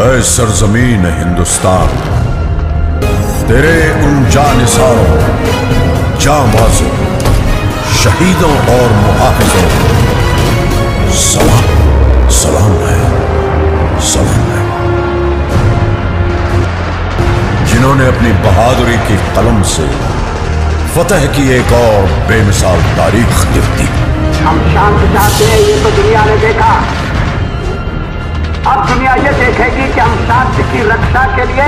ऐ सरजमीन हिंदुस्तान, तेरे उन जानिसारों, जांबाजों, शहीदों और मुहाफिजों सलाम सलाम है, सलाम है, जिन्होंने अपनी बहादुरी की कलम से फतह की एक और बेमिसाल तारीख लिख दी। हम शांति चाहते हैं, ये तो दुनिया ने देखा। अब दुनिया ये देखेगी कि हम शांति की रक्षा के लिए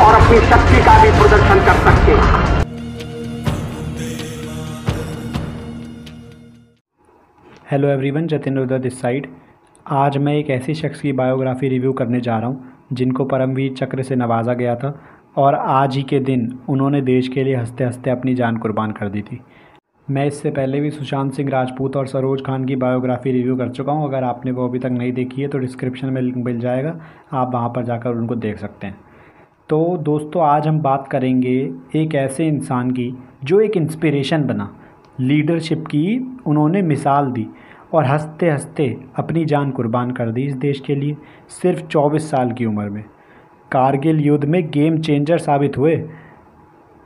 और अपनी शक्ति का भी प्रदर्शन कर सकते हैं। Hello everyone, Jatin Uday this side. आज मैं एक ऐसी शख्स की बायोग्राफी रिव्यू करने जा रहा हूं जिनको परमवीर चक्र से नवाजा गया था और आज ही के दिन उन्होंने देश के लिए हंसते हंसते अपनी जान कुर्बान कर दी थी। मैं इससे पहले भी सुशांत सिंह राजपूत और सरोज खान की बायोग्राफी रिव्यू कर चुका हूं। अगर आपने वो अभी तक नहीं देखी है तो डिस्क्रिप्शन में लिंक मिल जाएगा, आप वहां पर जाकर उनको देख सकते हैं। तो दोस्तों, आज हम बात करेंगे एक ऐसे इंसान की जो एक इंस्पिरेशन बना, लीडरशिप की उन्होंने मिसाल दी और हंसते हंसते अपनी जान कुर्बान कर दी इस देश के लिए, सिर्फ 24 साल की उम्र में। कारगिल युद्ध में गेम चेंजर साबित हुए।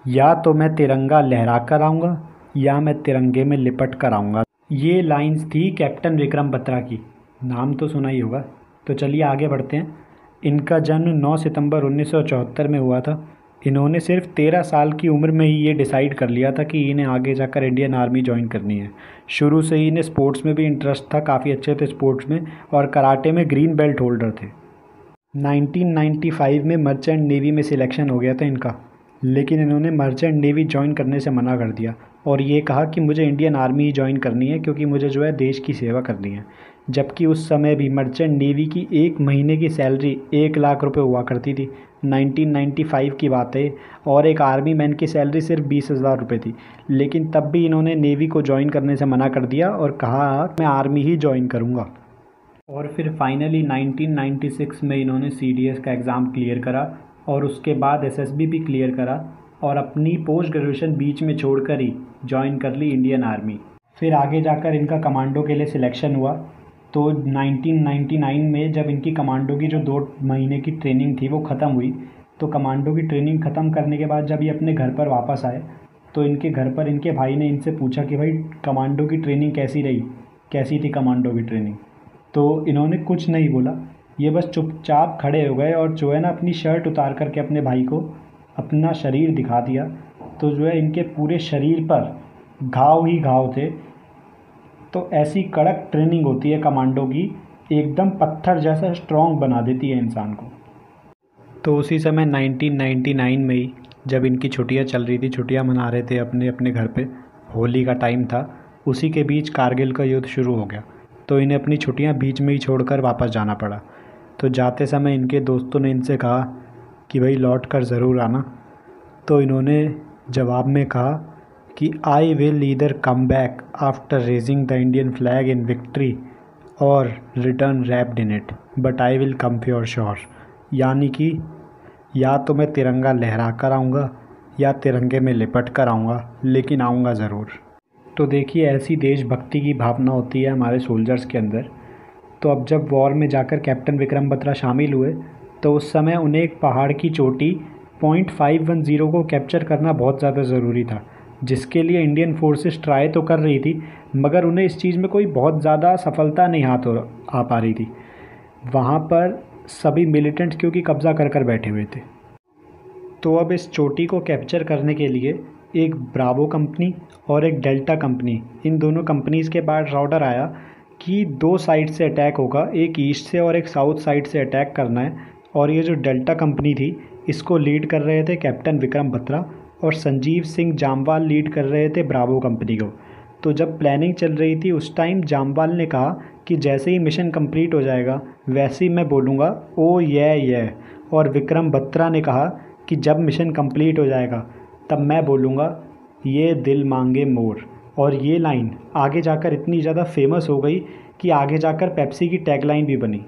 या तो मैं तिरंगा लहरा कर आऊँगा या मैं तिरंगे में लिपट कर आऊँगा, ये लाइंस थी कैप्टन विक्रम बत्रा की। नाम तो सुना ही होगा। तो चलिए आगे बढ़ते हैं। इनका जन्म 9 सितंबर 1974 में हुआ था। इन्होंने सिर्फ 13 साल की उम्र में ही ये डिसाइड कर लिया था कि इन्हें आगे जाकर इंडियन आर्मी ज्वाइन करनी है। शुरू से ही इन्हें स्पोर्ट्स में भी इंटरेस्ट था, काफ़ी अच्छे थे स्पोर्ट्स में और कराटे में ग्रीन बेल्ट होल्डर थे। 1995 में मर्चेंट नेवी में सिलेक्शन हो गया था इनका, लेकिन इन्होंने मर्चेंट नेवी ज्वाइन करने से मना कर दिया और ये कहा कि मुझे इंडियन आर्मी ही ज्वाइन करनी है क्योंकि मुझे जो है देश की सेवा करनी है। जबकि उस समय भी मर्चेंट नेवी की एक महीने की सैलरी 1 लाख रुपए हुआ करती थी। 1995 की बात है और एक आर्मी मैन की सैलरी सिर्फ 20,000 रुपये थी। लेकिन तब भी इन्होंने नेवी को ज्वाइन करने से मना कर दिया और कहा मैं आर्मी ही ज्वाइन करूँगा। और फिर फाइनली 1996 में इन्होंने CDS का एग्ज़ाम क्लियर करा और उसके बाद SSB भी क्लियर करा और अपनी पोस्ट ग्रेजुएशन बीच में छोड़कर ही ज्वाइन कर ली इंडियन आर्मी। फिर आगे जाकर इनका कमांडो के लिए सिलेक्शन हुआ। तो 1999 में जब इनकी कमांडो की जो 2 महीने की ट्रेनिंग थी वो ख़त्म हुई, तो कमांडो की ट्रेनिंग ख़त्म करने के बाद जब ये अपने घर पर वापस आए तो इनके घर पर इनके भाई ने इनसे पूछा कि भाई कमांडो की ट्रेनिंग कैसी रही, कैसी थी कमांडो की ट्रेनिंग। तो इन्होंने कुछ नहीं बोला, ये बस चुपचाप खड़े हो गए और जो है ना अपनी शर्ट उतार करके अपने भाई को अपना शरीर दिखा दिया। तो जो है इनके पूरे शरीर पर घाव ही घाव थे। तो ऐसी कड़क ट्रेनिंग होती है कमांडो की, एकदम पत्थर जैसा स्ट्रॉन्ग बना देती है इंसान को। तो उसी समय 1999 में ही जब इनकी छुट्टियां चल रही थी, छुट्टियां मना रहे थे अपने अपने घर पे, होली का टाइम था, उसी के बीच कारगिल का युद्ध शुरू हो गया। तो इन्हें अपनी छुट्टियां बीच में ही छोड़कर वापस जाना पड़ा। तो जाते समय इनके दोस्तों ने इनसे कहा कि भाई लौट कर ज़रूर आना। तो इन्होंने जवाब में कहा कि I will either come back after raising the Indian flag in victory और return wrapped in it, but I will come for sure. यानी कि या तो मैं तिरंगा लहरा कर आऊँगा या तिरंगे में लिपट कर आऊँगा, लेकिन आऊँगा ज़रूर। तो देखिए ऐसी देशभक्ति की भावना होती है हमारे सोल्जर्स के अंदर। तो अब जब वॉर में जाकर कैप्टन विक्रम बत्रा शामिल हुए तो उस समय उन्हें एक पहाड़ की चोटी .510 को कैप्चर करना बहुत ज़्यादा ज़रूरी था, जिसके लिए इंडियन फोर्सेस ट्राई तो कर रही थी मगर उन्हें इस चीज़ में कोई बहुत ज़्यादा सफलता नहीं हाथ आ पा रही थी। वहाँ पर सभी मिलिटेंट्स क्योंकि कब्ज़ा कर कर बैठे हुए थे। तो अब इस चोटी को कैप्चर करने के लिए एक ब्रावो कंपनी और एक डेल्टा कंपनी, इन दोनों कंपनीज़ के बाद ऑर्डर आया कि 2 साइड से अटैक होगा, एक ईस्ट से और एक साउथ साइड से अटैक करना है। और ये जो डेल्टा कंपनी थी इसको लीड कर रहे थे कैप्टन विक्रम बत्रा और संजीव सिंह जामवाल लीड कर रहे थे ब्रावो कंपनी को। तो जब प्लानिंग चल रही थी उस टाइम जामवाल ने कहा कि जैसे ही मिशन कंप्लीट हो जाएगा वैसे ही मैं बोलूँगा ओ ये, और विक्रम बत्रा ने कहा कि जब मिशन कंप्लीट हो जाएगा तब मैं बोलूँगा ये दिल मांगे मोर। और ये लाइन आगे जाकर इतनी ज़्यादा फेमस हो गई कि आगे जाकर पेप्सी की टैगलाइन भी बनी।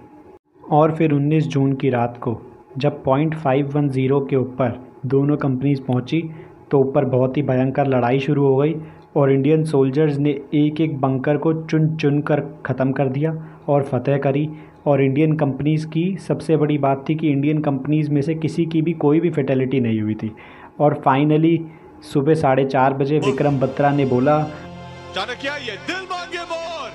और फिर 19 जून की रात को जब .510 के ऊपर दोनों कंपनीज पहुंची तो ऊपर बहुत ही भयंकर लड़ाई शुरू हो गई और इंडियन सोल्जर्स ने एक एक बंकर को चुन चुन कर ख़त्म कर दिया और फतेह करी और इंडियन कंपनीज़ की सबसे बड़ी बात थी कि इंडियन कंपनीज़ में से किसी की भी कोई भी फैटेलिटी नहीं हुई थी। और फाइनली सुबह 4:30 बजे विक्रम बत्रा ने बोला, चाणक्य ये दिल मांगे मोर,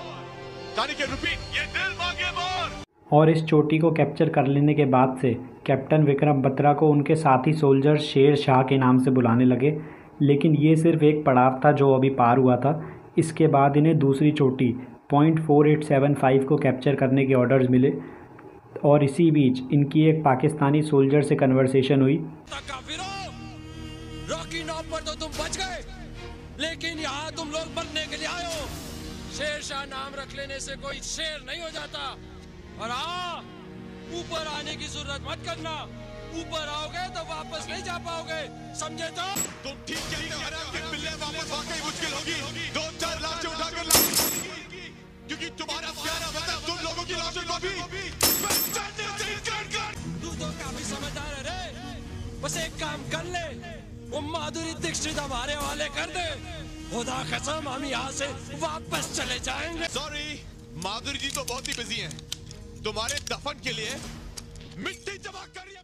चाणक्य रिपीट ये दिल मांगे मोर। और इस चोटी को कैप्चर कर लेने के बाद से कैप्टन विक्रम बत्रा को उनके साथी सोल्जर शेर शाह के नाम से बुलाने लगे। लेकिन ये सिर्फ एक पड़ाव था जो अभी पार हुआ था। इसके बाद इन्हें दूसरी चोटी .4875 को कैप्चर करने के ऑर्डर्स मिले और इसी बीच इनकी एक पाकिस्तानी सोल्जर से कन्वर्सेशन हुई। रॉकी नॉक पर तो तुम बच गए, लेकिन यहाँ तुम लोग बनने के लिए आए हो। शेर शाह नाम रख लेने से कोई शेर नहीं हो जाता। और हाँ, ऊपर आने की जरूरत मत करना, ऊपर आओगे तो वापस नहीं जा पाओगे, समझे? तो तुम ठीक कह रहे हो कि मिलने वापस वाकई मुश्किल होगी। 2-4 लाशें उठाकर लाएंगे, क्योंकि तुम्हारा प्यारा वतन तुम लोगों की लाशों को भी तू तो काफी समझदार है रे। बस एक काम कर ले, वो माधुरी दीक्षित हमारे हवाले कर दे, खुदा कसम हम यहाँ से वापस चले जाएंगे। सॉरी, माधुरी जी तो बहुत ही बिजी हैं। तुम्हारे दफन के लिए मिट्टी जमा करिए।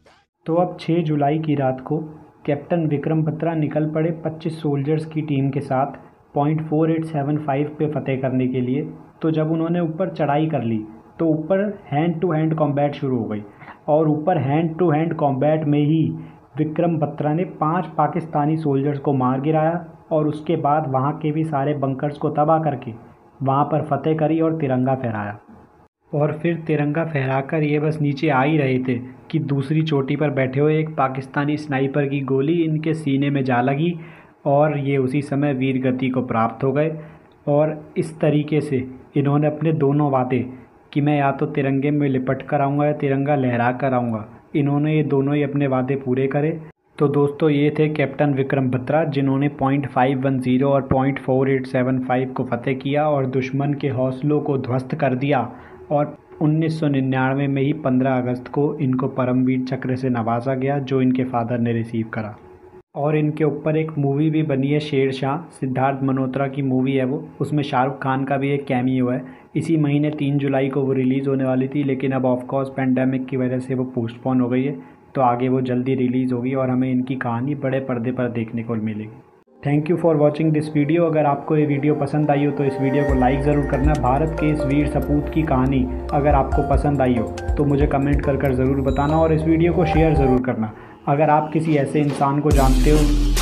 तो अब 6 जुलाई की रात को कैप्टन विक्रम बत्रा निकल पड़े 25 सोल्जर्स की टीम के साथ .4875 पे फतेह करने के लिए। तो जब उन्होंने ऊपर चढ़ाई कर ली तो ऊपर हैंड टू हैंड कॉम्बैट शुरू हो गई और ऊपर हैंड टू हैंड कॉम्बैट में ही विक्रम बत्रा ने 5 पाकिस्तानी सोल्जर्स को मार गिराया और उसके बाद वहाँ के भी सारे बंकर्स को तबाह करके वहाँ पर फतेह करी और तिरंगा फहराया। और फिर तिरंगा फहराकर ये बस नीचे आ ही रहे थे कि दूसरी चोटी पर बैठे हुए एक पाकिस्तानी स्नाइपर की गोली इनके सीने में जा लगी और ये उसी समय वीर गति को प्राप्त हो गए। और इस तरीके से इन्होंने अपने दोनों वादे कि मैं या तो तिरंगे में लिपट कर आऊँगा या तिरंगा लहरा कर आऊँगा, इन्होंने ये दोनों ही अपने वादे पूरे करे। तो दोस्तों, ये थे कैप्टन विक्रम बत्रा जिन्होंने .510 और .4875 को फतेह किया और दुश्मन के हौसलों को ध्वस्त कर दिया। और 1999 में ही 15 अगस्त को इनको परमवीर चक्र से नवाजा गया जो इनके फादर ने रिसीव करा। और इनके ऊपर एक मूवी भी बनी है शेर शाह, सिद्धार्थ मल्होत्रा की मूवी है वो, उसमें शाहरुख खान का भी एक कैमियो है। इसी महीने 3 जुलाई को वो रिलीज़ होने वाली थी, लेकिन अब ऑफकोर्स पेंडेमिक की वजह से वो पोस्टपोन हो गई है। तो आगे वो जल्दी रिलीज़ होगी और हमें इनकी कहानी बड़े पर्दे पर देखने को मिलेगी। Thank you for watching this video. अगर आपको ये वीडियो पसंद आई हो तो इस वीडियो को लाइक ज़रूर करना। भारत के इस वीर सपूत की कहानी अगर आपको पसंद आई हो तो मुझे कमेंट कर ज़रूर बताना और इस वीडियो को शेयर ज़रूर करना। अगर आप किसी ऐसे इंसान को जानते हो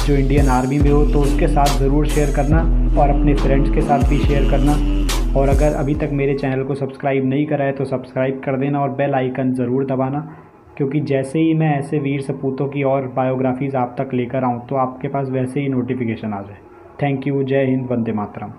जो इंडियन आर्मी में हो तो उसके साथ ज़रूर शेयर करना और अपने फ्रेंड्स के साथ भी शेयर करना। और अगर अभी तक मेरे चैनल को सब्सक्राइब नहीं करा है तो सब्सक्राइब कर देना और बेल आइकन ज़रूर दबाना, क्योंकि जैसे ही मैं ऐसे वीर सपूतों की और बायोग्राफीज़ आप तक लेकर आऊँ तो आपके पास वैसे ही नोटिफिकेशन आ जाए। Thank you. जय हिंद, वंदे मातरम।